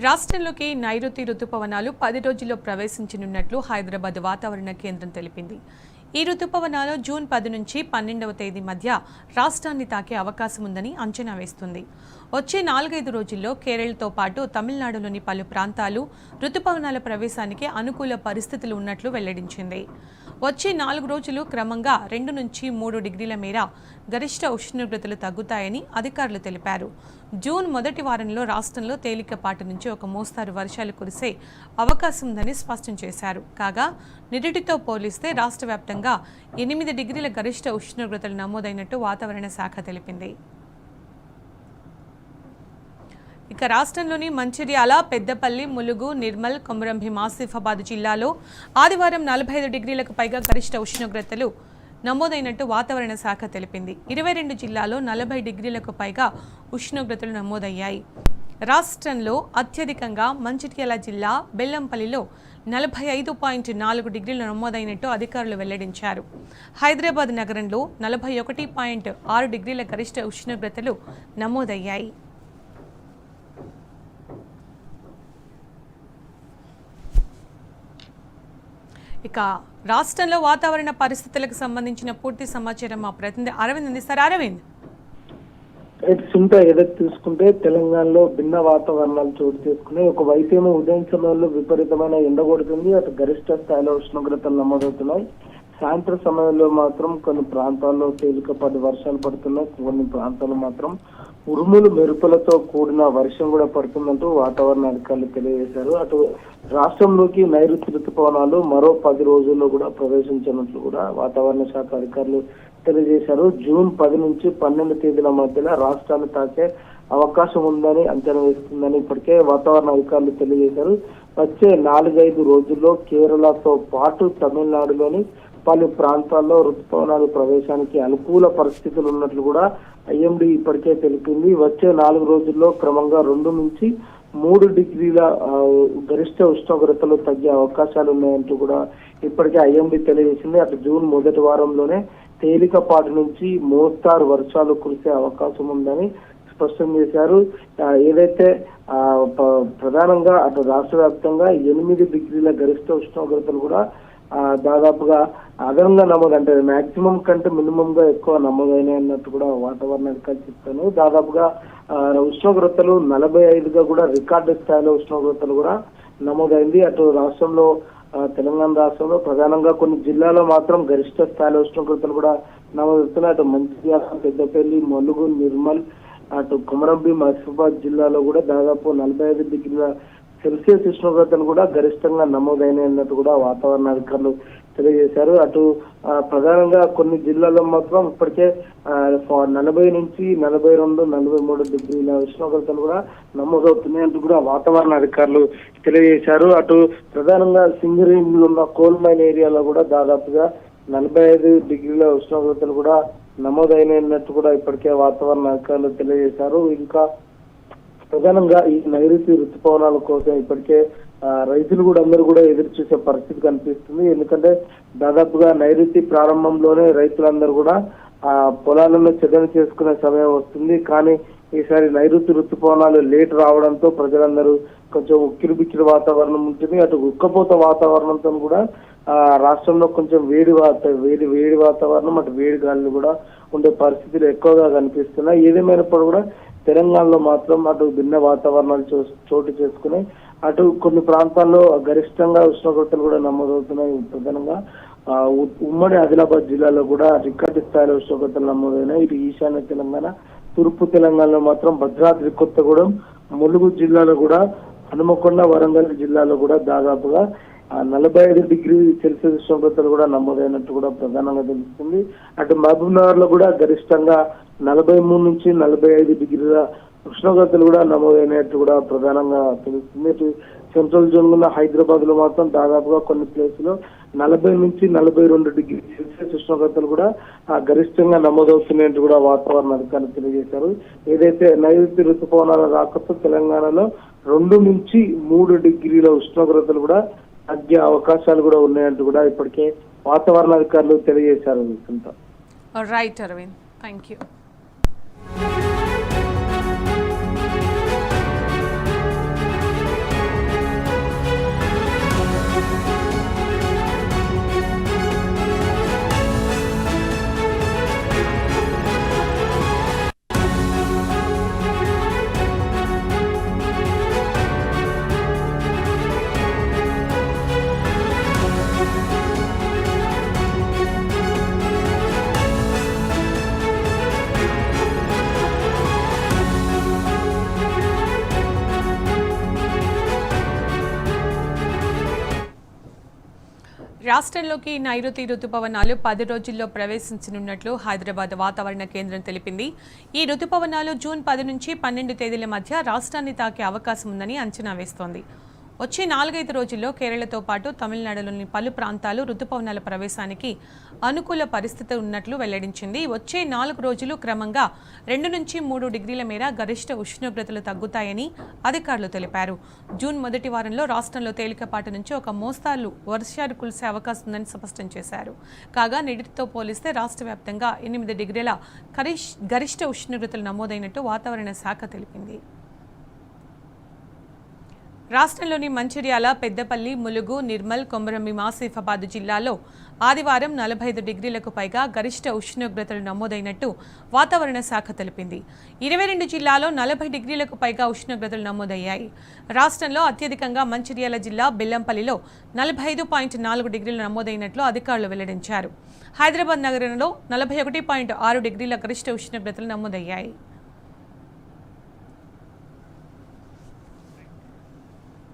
రాష్ట్రంలోకి నైరుతి రుతుపవనాలు 10 రోజుల్లో ప్రవేశించనున్నట్లు హైదరాబాద్ వాతావరణ కేంద్రం తెలిపింది. ఈ రుతుపవనాలు జూన్ 10 నుంచి 12వ తేదీ మధ్య రాష్ట్రాన్ని తాకే అవకాశం ఉందని అంచనా వేస్తుంది. వచ్చే 4-5 రోజుల్లో కేరళతో పాటు తమిళనాడులోని పలు ప్రాంతాలు రుతుపవనాల ప్రవేశానికి అనుకూల పరిస్థితులు ఉన్నట్లు వెల్లడించింది. వచ్చే 4 రోజులు క్రమంగా 2 నుంచి 3 డిగ్రీల మేర గరిష్ట ఉష్ణోగ్రతలు తగ్గుతాయని అధికారులు తెలిపారు. జూన్ మొదటి వారంలో రాష్ట్రంలో తేలికపాటి నుంచి ఒక మోస్తారు వర్షాలు కురిసే అవకాశం ఉందని స్పష్టం చేశారు. కాగా నిరుటితో పోలిస్తే రాష్ట్ర వ్యాప్తంగా 8 డిగ్రీల గరిష్ట ఉష్ణోగ్రతలు నమోదైనట్టు వాతావరణ శాఖ తెలిపింది. ఇక రాష్ట్రంలోని మంచిర్యాల, పెద్దపల్లి, ములుగు, నిర్మల్, కొమరంభీం, ఆసిఫాబాద్ జిల్లాలో ఆదివారం 45 డిగ్రీలకు పైగా గరిష్ట ఉష్ణోగ్రతలు నమోదైనట్టు వాతావరణ శాఖ తెలిపింది. 22 జిల్లాల్లో 40 డిగ్రీలకు పైగా ఉష్ణోగ్రతలు నమోదయ్యాయి. రాష్ట్రంలో అత్యధికంగా మంచిర్యాల జిల్లా బెల్లంపల్లిలో 45.4 డిగ్రీలు నమోదైనట్టు అధికారులు వెల్లడించారు. హైదరాబాద్ నగరంలో 41.6 డిగ్రీల గరిష్ట ఉష్ణోగ్రతలు నమోదయ్యాయి. ఇక రాష్ట్రంలో వాతావరణ పరిస్థితులకు సంబంధించిన పూర్తి సమాచారం మా ప్రతినిధి అరవింద్ అందిస్తారు. అరవింద్, ఏదైతే చూసుకుంటే తెలంగాణలో భిన్న వాతావరణాలు చోటు చేసుకున్నాయి. ఒక వైపేమో ఉదయం సమయంలో విపరీతమైన ఎండ కొడుతుంది, అటు గరిష్ట స్థాయిలో ఉష్ణోగ్రతలు నమోదవుతున్నాయి. సాయంత్రం సమయంలో మాత్రం కొన్ని ప్రాంతాల్లో తేలికపాటి వర్షాలు పడుతున్నాయి, కొన్ని ప్రాంతాల్లో మాత్రం ఉరుములు మెరుపులతో కూడిన వర్షం కూడా పడుతుందంటూ వాతావరణ అధికారులు తెలియజేశారు. అటు రాష్ట్రంలోకి నైరుతి ఋతుపవనాలు మరో 10 రోజుల్లో కూడా ప్రవేశించినట్లు కూడా వాతావరణ శాఖ అధికారులు తెలియజేశారు. జూన్ 10 నుంచి 12 తేదీల మధ్యలో రాష్ట్రాన్ని తాకే అవకాశం ఉందని అంచనా వేస్తుందని ఇప్పటికే వాతావరణ అధికారులు తెలియజేశారు. వచ్చే 4-5 రోజుల్లో కేరళతో పాటు తమిళనాడులోని పలు ప్రాంతాల్లో ఋతుపవనాలు ప్రవేశానికి అనుకూల పరిస్థితులు ఉన్నట్లు కూడా ఐఎండీ ఇప్పటికే తెలిపింది. వచ్చే 4 రోజుల్లో క్రమంగా 2 నుంచి 3 డిగ్రీల గరిష్ట ఉష్ణోగ్రతలు తగ్గే అవకాశాలు ఉన్నాయంటూ కూడా ఇప్పటికే ఐఎండీ తెలియజేసింది. అటు జూన్ మొదటి వారంలోనే తేలికపాటి నుంచి మోస్తారు వర్షాలు కురిసే అవకాశం ఉందని స్పష్టం చేశారు. ఏదైతే ప్రధానంగా అటు రాష్ట్ర వ్యాప్తంగా 8 డిగ్రీల గరిష్ట ఉష్ణోగ్రతలు కూడా దాదాపుగా అదనంగా నమోదు, అంటే మాక్సిమం కంటే మినిమం గా ఎక్కువ నమోదైనాయి అన్నట్టు కూడా వాతావరణ అధికారులు చెప్తాను. దాదాపుగా ఉష్ణోగ్రతలు 45గా కూడా రికార్డు స్థాయిలో ఉష్ణోగ్రతలు కూడా నమోదైంది. అటు రాష్ట్రంలో తెలంగాణ రాష్ట్రంలో ప్రధానంగా కొన్ని జిల్లాలో మాత్రం గరిష్ట స్థాయిలో ఉష్ణోగ్రతలు కూడా నమోదవుతున్నాయి. అటు మంచిర్యాల, పెద్దపల్లి, ములుగు, నిర్మల్, అటు కొమరంభీం, ఆసిఫాబాద్ జిల్లాలో కూడా దాదాపు 45 డిగ్రీల సెల్సియస్ ఉష్ణోగ్రతలు కూడా గరిష్టంగా నమోదైనాయి అన్నట్టు కూడా వాతావరణ అధికారులు తెలియజేశారు. అటు ప్రధానంగా కొన్ని జిల్లాల్లో మాత్రం ఇప్పటికే 40 నుంచి 42, 43 డిగ్రీల ఉష్ణోగ్రతలు కూడా నమోదవుతున్నాయి అంటూ కూడా వాతావరణ అధికారులు తెలియజేశారు. అటు ప్రధానంగా సింగరేణిలో ఉన్న కోల్ మైన్ ఏరియాలో కూడా దాదాపుగా 45 డిగ్రీల ఉష్ణోగ్రతలు కూడా నమోదైనట్టు కూడా ఇప్పటికే వాతావరణ అధికారులు తెలియజేశారు. ఇంకా ప్రధానంగా ఈ నైరుతి ఋతుపవనాల కోసం ఇప్పటికే రైతులు కూడా అందరూ కూడా ఎదురు చూసే పరిస్థితి కనిపిస్తుంది. ఎందుకంటే దాదాపుగా నైరుతి ప్రారంభంలోనే రైతులందరూ కూడా పొలాలను చదును చేసుకునే సమయం వస్తుంది. కానీ ఈసారి నైరుతి ఋతుపవనాలు లేట్ రావడంతో ప్రజలందరూ కొంచెం ఉక్కిరిబిక్కిరి వాతావరణం ఉంటుంది. అటు ఉక్కపోత వాతావరణంతో కూడా రాష్ట్రంలో కొంచెం వేడి వాతావరణం, అటు వేడి గాలులు కూడా ఉండే పరిస్థితులు ఎక్కువగా కనిపిస్తున్నాయి. ఏదేమైనప్పుడు కూడా తెలంగాణలో మాత్రం అటు భిన్న వాతావరణాలు చోటు చేసుకుని అటు కొన్ని ప్రాంతాల్లో గరిష్టంగా ఉష్ణోగ్రతలు కూడా నమోదవుతున్నాయి. ప్రధానంగా ఉమ్మడి ఆదిలాబాద్ జిల్లాలో కూడా రికార్డు స్థాయిలో ఉష్ణోగ్రతలు నమోదైనాయి. ఇటు ఈశాన్య తెలంగాణ, తూర్పు తెలంగాణలో మాత్రం భద్రాద్రి కొత్తగూడెం, ములుగు జిల్లాలో కూడా, హనుమకొండ, వరంగల్ జిల్లాలో కూడా దాదాపుగా 45 డిగ్రీ సెల్సియస్ ఉష్ణోగ్రతలు కూడా నమోదైనట్టు కూడా ప్రధానంగా తెలుస్తుంది. అటు మహబూబ్నగర్ లో కూడా గరిష్టంగా 43 నుంచి 45 డిగ్రీల ఉష్ణోగ్రతలు కూడా నమోదైనట్టు కూడా ప్రధానంగా తెలుస్తుంది. ఇటు సెంట్రల్ జోన్ ఉన్న హైదరాబాద్ లో మాత్రం దాదాపుగా కొన్ని ప్లేసులు 40 నుంచి 42 డిగ్రీ సెల్సియస్ ఉష్ణోగ్రతలు కూడా గరిష్టంగా నమోదవుతున్నాయంటూ కూడా వాతావరణ అధికారులు తెలియజేశారు. ఏదైతే నైరుతి ఋతుపవనాల రాకతో తెలంగాణలో 2 నుంచి 3 డిగ్రీల ఉష్ణోగ్రతలు కూడా తగ్గే అవకాశాలు కూడా ఉన్నాయంటూ కూడా ఇప్పటికే వాతావరణ అధికారులు తెలియజేశారు. Right Arvind, thank you. రాష్ట్రంలోకి నైరుతి రుతుపవనాలు 10 రోజుల్లో ప్రవేశించనున్నట్లు హైదరాబాద్ వాతావరణ కేంద్రం తెలిపింది. ఈ రుతుపవనాలు జూన్ 10 నుంచి 12 తేదీల మధ్య రాష్ట్రాన్ని తాకే అవకాశం ఉందని అంచనా వేస్తోంది. వచ్చే 4-5 రోజుల్లో కేరళతో పాటు తమిళనాడులోని పలు ప్రాంతాలు రుతుపవనాల ప్రవేశానికి అనుకూల పరిస్థితి ఉన్నట్లు వెల్లడించింది. వచ్చే 4 రోజులు క్రమంగా 2 నుంచి 3 డిగ్రీల మేర గరిష్ట ఉష్ణోగ్రతలు తగ్గుతాయని అధికారులు తెలిపారు. జూన్ మొదటి వారంలో రాష్ట్రంలో తేలికపాటి నుంచి ఒక మోస్తారు వర్షాలు కురిసే అవకాశం ఉందని స్పష్టం చేశారు. కాగా నిడితో పోలిస్తే రాష్ట్ర వ్యాప్తంగా 8 డిగ్రీల గరిష్ట ఉష్ణోగ్రతలు నమోదైనట్టు వాతావరణ శాఖ తెలిపింది. రాష్ట్రంలోని మంచిర్యాల, పెద్దపల్లి, ములుగు, నిర్మల్, కొమరంభీం, ఆసిఫాబాద్ జిల్లాల్లో ఆదివారం 45 డిగ్రీలకు పైగా గరిష్ట ఉష్ణోగ్రతలు నమోదైనట్టు వాతావరణ శాఖ తెలిపింది. 22 జిల్లాల్లో 40 డిగ్రీలకు పైగా ఉష్ణోగ్రతలు నమోదయ్యాయి. రాష్ట్రంలో అత్యధికంగా మంచిర్యాల జిల్లా బెల్లంపల్లిలో 45.4 డిగ్రీలు నమోదైనట్లు అధికారులు వెల్లడించారు. హైదరాబాద్ నగరంలో 41.6 డిగ్రీల గరిష్ట ఉష్ణోగ్రతలు నమోదయ్యాయి.